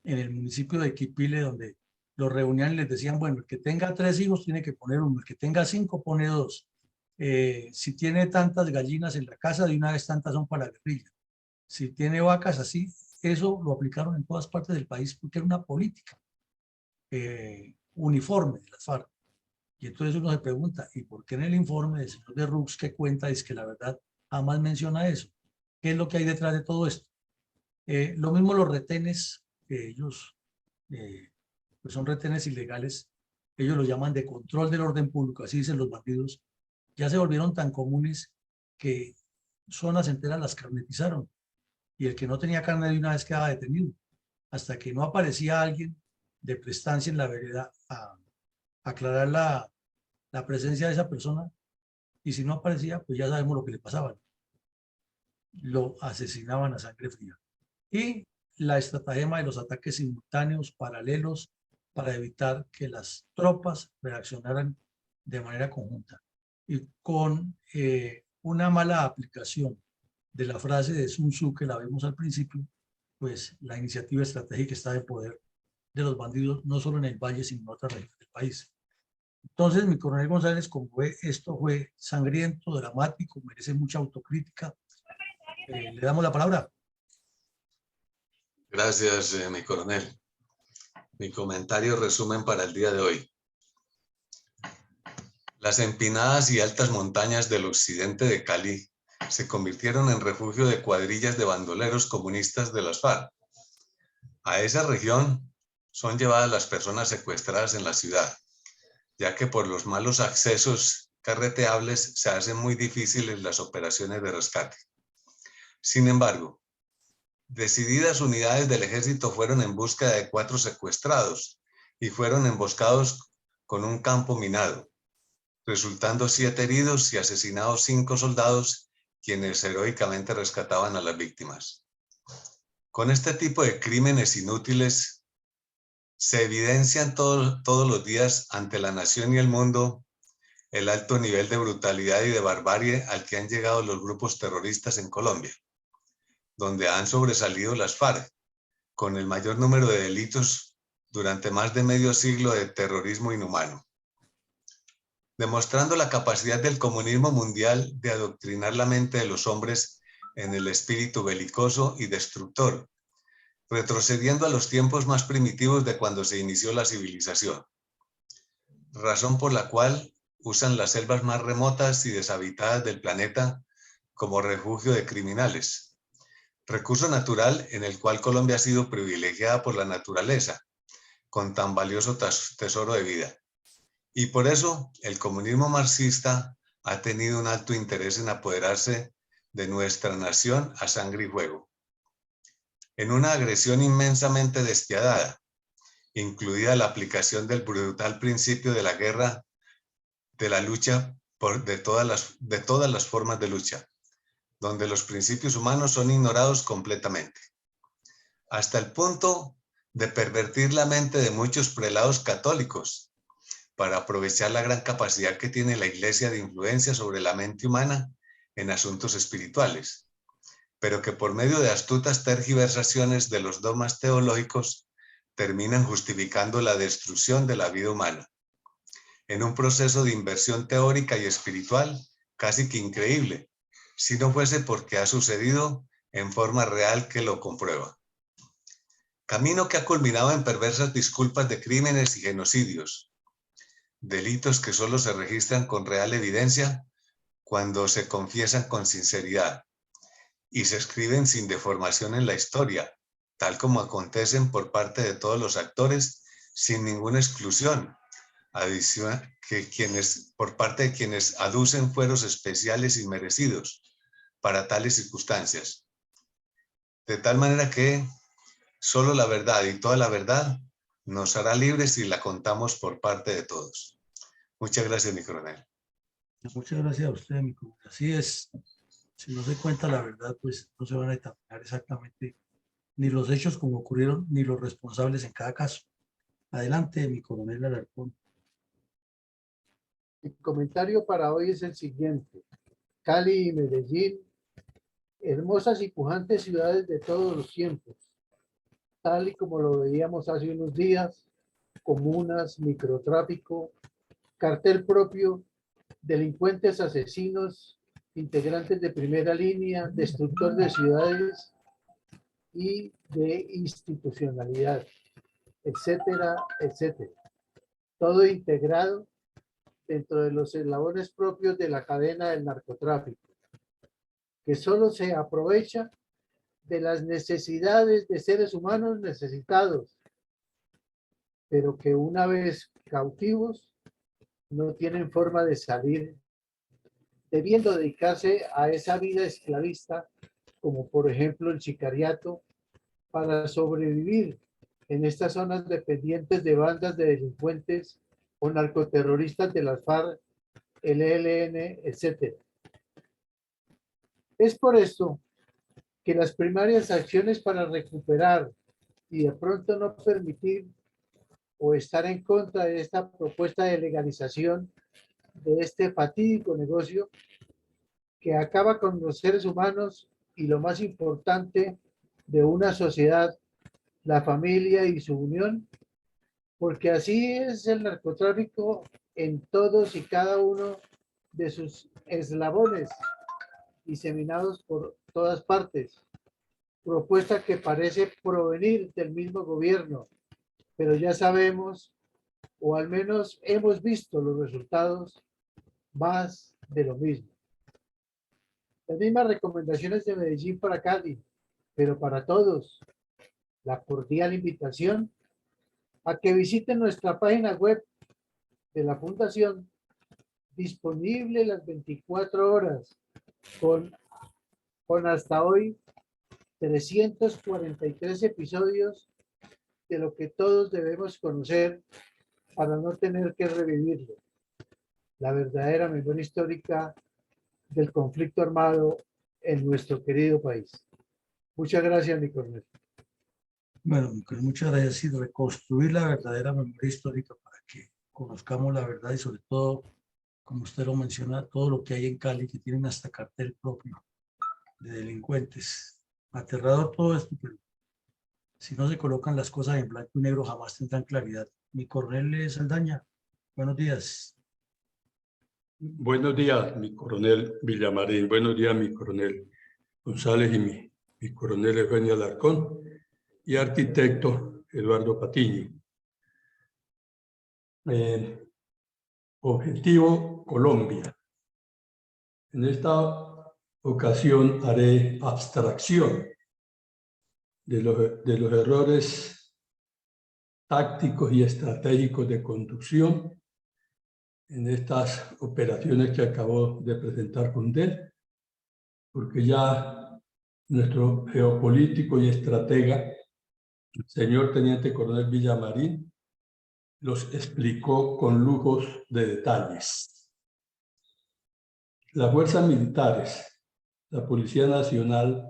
en el municipio de Quipile, donde los reunían y les decían, bueno, el que tenga 3 hijos tiene que poner 1, el que tenga 5 pone 2. Si tiene tantas gallinas en la casa, de una vez tantas son para la guerrilla. Si tiene vacas así, eso lo aplicaron en todas partes del país porque era una política uniforme de las FARC. Y entonces uno se pregunta, ¿y por qué en el informe del señor de Rux que cuenta es que la verdad jamás menciona eso? ¿Qué es lo que hay detrás de todo esto? Lo mismo los retenes, que ellos pues son retenes ilegales, ellos lo llaman de control del orden público, así dicen los bandidos, ya se volvieron tan comunes que zonas enteras las carnetizaron y el que no tenía carne de una vez quedaba detenido, hasta que no aparecía alguien de prestancia en la vereda a aclarar la presencia de esa persona, y si no aparecía, pues ya sabemos lo que le pasaba. Lo asesinaban a sangre fría. Y la estratagema de los ataques simultáneos, paralelos, para evitar que las tropas reaccionaran de manera conjunta. Y con una mala aplicación de la frase de Sun Tzu que la vemos al principio, pues la iniciativa estratégica está de poder de los bandidos, no solo en el Valle, sino en otras regiones del país. Entonces, mi coronel González, como ve, esto fue sangriento, dramático, merece mucha autocrítica. Le damos la palabra. Gracias, mi coronel. Mi comentario resumen para el día de hoy. Las empinadas y altas montañas del occidente de Cali se convirtieron en refugio de cuadrillas de bandoleros comunistas de las FARC. A esa región son llevadas las personas secuestradas en la ciudad, ya que por los malos accesos carreteables se hacen muy difíciles las operaciones de rescate. Sin embargo, decididas unidades del ejército fueron en busca de 4 secuestrados y fueron emboscados con un campo minado, resultando 7 heridos y asesinados 5 soldados quienes heroicamente rescataban a las víctimas. Con este tipo de crímenes inútiles se evidencian todos los días ante la nación y el mundo el alto nivel de brutalidad y de barbarie al que han llegado los grupos terroristas en Colombia, donde han sobresalido las FARC, con el mayor número de delitos durante más de medio siglo de terrorismo inhumano, demostrando la capacidad del comunismo mundial de adoctrinar la mente de los hombres en el espíritu belicoso y destructor, retrocediendo a los tiempos más primitivos de cuando se inició la civilización, razón por la cual usan las selvas más remotas y deshabitadas del planeta como refugio de criminales, recurso natural en el cual Colombia ha sido privilegiada por la naturaleza, con tan valioso tesoro de vida. Y por eso el comunismo marxista ha tenido un alto interés en apoderarse de nuestra nación a sangre y fuego, en una agresión inmensamente despiadada, incluida la aplicación del brutal principio de la guerra, de la lucha de todas las formas de lucha, donde los principios humanos son ignorados completamente, hasta el punto de pervertir la mente de muchos prelados católicos para aprovechar la gran capacidad que tiene la Iglesia de influencia sobre la mente humana en asuntos espirituales, pero que por medio de astutas tergiversaciones de los dogmas teológicos terminan justificando la destrucción de la vida humana, en un proceso de inversión teórica y espiritual casi que increíble, si no fuese porque ha sucedido en forma real que lo comprueba. Camino que ha culminado en perversas disculpas de crímenes y genocidios, delitos que solo se registran con real evidencia cuando se confiesan con sinceridad y se escriben sin deformación en la historia, tal como acontecen por parte de todos los actores, sin ninguna exclusión, por parte de quienes aducen fueros especiales y merecidos para tales circunstancias. De tal manera que solo la verdad y toda la verdad nos hará libres si la contamos por parte de todos. Muchas gracias, mi coronel. Muchas gracias a usted, mi coronel. Así es. Si no se cuenta la verdad, pues no se van a determinar exactamente ni los hechos como ocurrieron, ni los responsables en cada caso. Adelante, mi coronel Alarcón. El comentario para hoy es el siguiente. Cali y Medellín, hermosas y pujantes ciudades de todos los tiempos, tal y como lo veíamos hace unos días, comunas, microtráfico, cartel propio, delincuentes asesinos, integrantes de primera línea, destructor de ciudades y de institucionalidad, etcétera, etcétera. Todo integrado dentro de los eslabones propios de la cadena del narcotráfico, que solo se aprovecha de las necesidades de seres humanos necesitados, pero que una vez cautivos no tienen forma de salir, debiendo dedicarse a esa vida esclavista, como por ejemplo el sicariato, para sobrevivir en estas zonas dependientes de bandas de delincuentes o narcoterroristas de las FARC, el ELN, etc. Es por esto que las primarias acciones para recuperar y de pronto no permitir o estar en contra de esta propuesta de legalización de este fatídico negocio que acaba con los seres humanos y lo más importante de una sociedad, la familia y su unión, porque así es el narcotráfico en todos y cada uno de sus eslabones diseminados por todas partes. Propuesta que parece provenir del mismo gobierno, pero ya sabemos, o al menos hemos visto los resultados más de lo mismo. Las mismas recomendaciones de Medellín para Cali, pero para todos, la cordial invitación a que visiten nuestra página web de la Fundación, disponible las 24 horas, con hasta hoy 343 episodios de lo que todos debemos conocer para no tener que revivirlo. La verdadera memoria histórica del conflicto armado en nuestro querido país. Muchas gracias, mi coronel. Bueno, muchas gracias. Y reconstruir la verdadera memoria histórica para que conozcamos la verdad y sobre todo, como usted lo menciona, todo lo que hay en Cali, que tienen hasta cartel propio de delincuentes. Aterrador todo esto, pero si no se colocan las cosas en blanco y negro, jamás tendrán claridad. Mi coronel Saldaña, buenos días. Buenos días, mi coronel Villamarín. Buenos días, mi coronel González y mi coronel Eugenio Alarcón y arquitecto Eduardo Patiño. Objetivo Colombia. En esta ocasión haré abstracción de los errores tácticos y estratégicos de conducción en estas operaciones que acabo de presentar con DEL, porque ya nuestro geopolítico y estratega, el señor Teniente Coronel Villamarín, los explicó con lujos de detalles. Las fuerzas militares, la Policía Nacional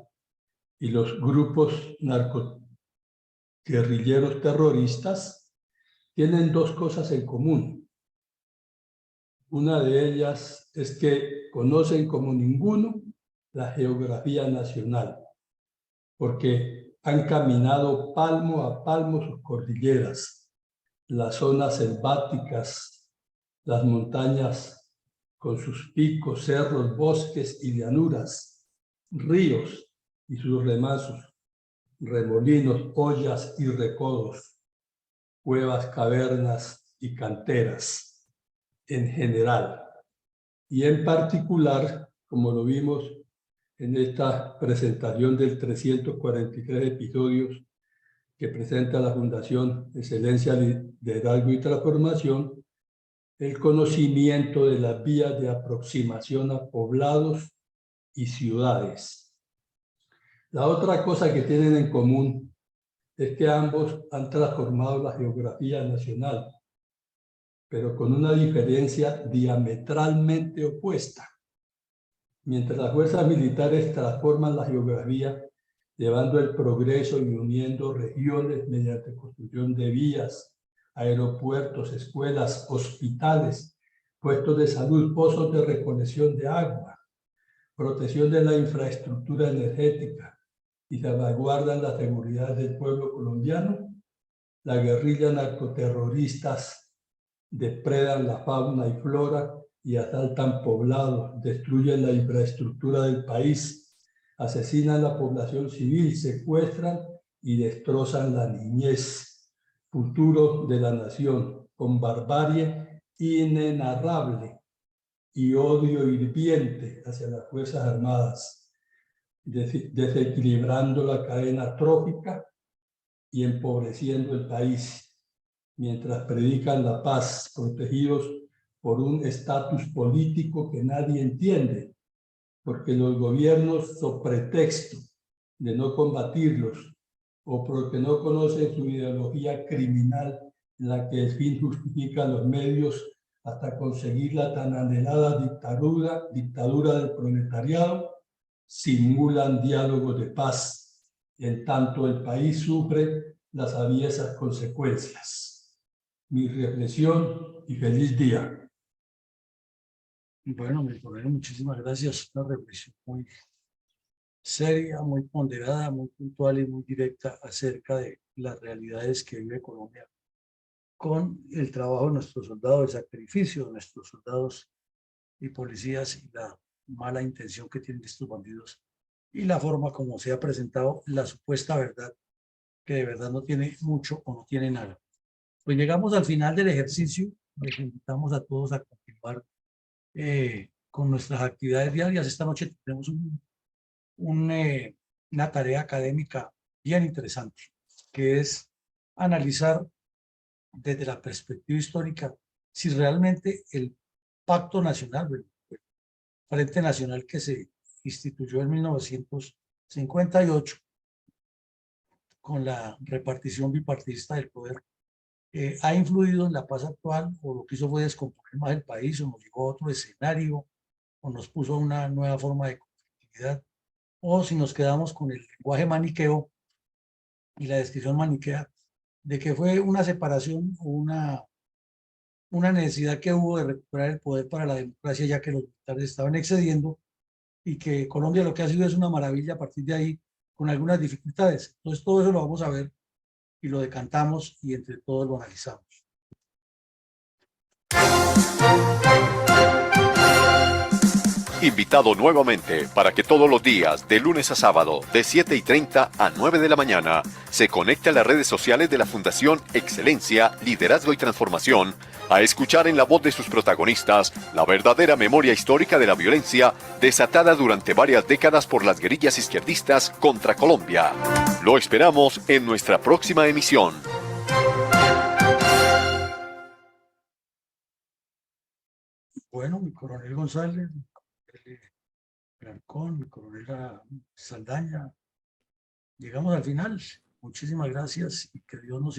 y los grupos narcoguerrilleros terroristas tienen dos cosas en común. Una de ellas es que conocen como ninguno la geografía nacional, porque han caminado palmo a palmo sus cordilleras, las zonas selváticas, las montañas con sus picos, cerros, bosques y llanuras, ríos y sus remansos, remolinos, ollas y recodos, cuevas, cavernas y canteras en general. Y en particular, como lo vimos en esta presentación del 343 episodios que presenta la Fundación Excelencia, Liderazgo y Transformación, el conocimiento de las vías de aproximación a poblados y ciudades. La otra cosa que tienen en común es que ambos han transformado la geografía nacional, pero con una diferencia diametralmente opuesta. Mientras las fuerzas militares transforman la geografía, llevando el progreso y uniendo regiones mediante construcción de vías, aeropuertos, escuelas, hospitales, puestos de salud, pozos de recolección de agua, protección de la infraestructura energética y salvaguardan la seguridad del pueblo colombiano, la guerrilla narcoterroristas depredan la fauna y flora y asaltan poblados, destruyen la infraestructura del país, asesinan a la población civil, secuestran y destrozan la niñez, futuro de la nación, con barbarie inenarrable y odio hirviente hacia las Fuerzas Armadas, desequilibrando la cadena trófica y empobreciendo el país, mientras predican la paz, protegidos por un estatus político que nadie entiende, porque los gobiernos, so pretexto de no combatirlos o porque no conocen su ideología criminal en la que el fin justifica los medios hasta conseguir la tan anhelada dictadura del proletariado, simulan diálogos de paz, en tanto el país sufre las aviesas consecuencias. Mi reflexión y feliz día. Bueno, mi coronel, muchísimas gracias. Una reflexión muy seria, muy ponderada, muy puntual y muy directa acerca de las realidades que vive Colombia con el trabajo de nuestros soldados, el sacrificio de nuestros soldados y policías y la mala intención que tienen estos bandidos y la forma como se ha presentado la supuesta verdad, que de verdad no tiene mucho o no tiene nada. Pues llegamos al final del ejercicio. Les invitamos a todos a continuar con nuestras actividades diarias. Esta noche tenemos una tarea académica bien interesante, que es analizar desde la perspectiva histórica si realmente el Pacto Nacional, el Frente Nacional que se instituyó en 1958 con la repartición bipartidista del poder, ha influido en la paz actual, o lo que hizo fue descomponer más el país, o nos llevó a otro escenario, o nos puso a una nueva forma de conflictividad. o si nos quedamos con el lenguaje maniqueo y la descripción maniquea de que fue una separación o una necesidad que hubo de recuperar el poder para la democracia, ya que los militares estaban excediendo, y que Colombia lo que ha sido es una maravilla a partir de ahí, con algunas dificultades. Entonces todo eso lo vamos a ver y lo decantamos y entre todos lo analizamos. Invitado nuevamente para que todos los días, de lunes a sábado, de 7:30 a 9 de la mañana, se conecte a las redes sociales de la Fundación Excelencia, Liderazgo y Transformación, a escuchar en la voz de sus protagonistas la verdadera memoria histórica de la violencia desatada durante varias décadas por las guerrillas izquierdistas contra Colombia. Lo esperamos en nuestra próxima emisión. Bueno, mi coronel González, mi coronel Grancón, mi coronel Saldaña, llegamos al final. Muchísimas gracias y que Dios nos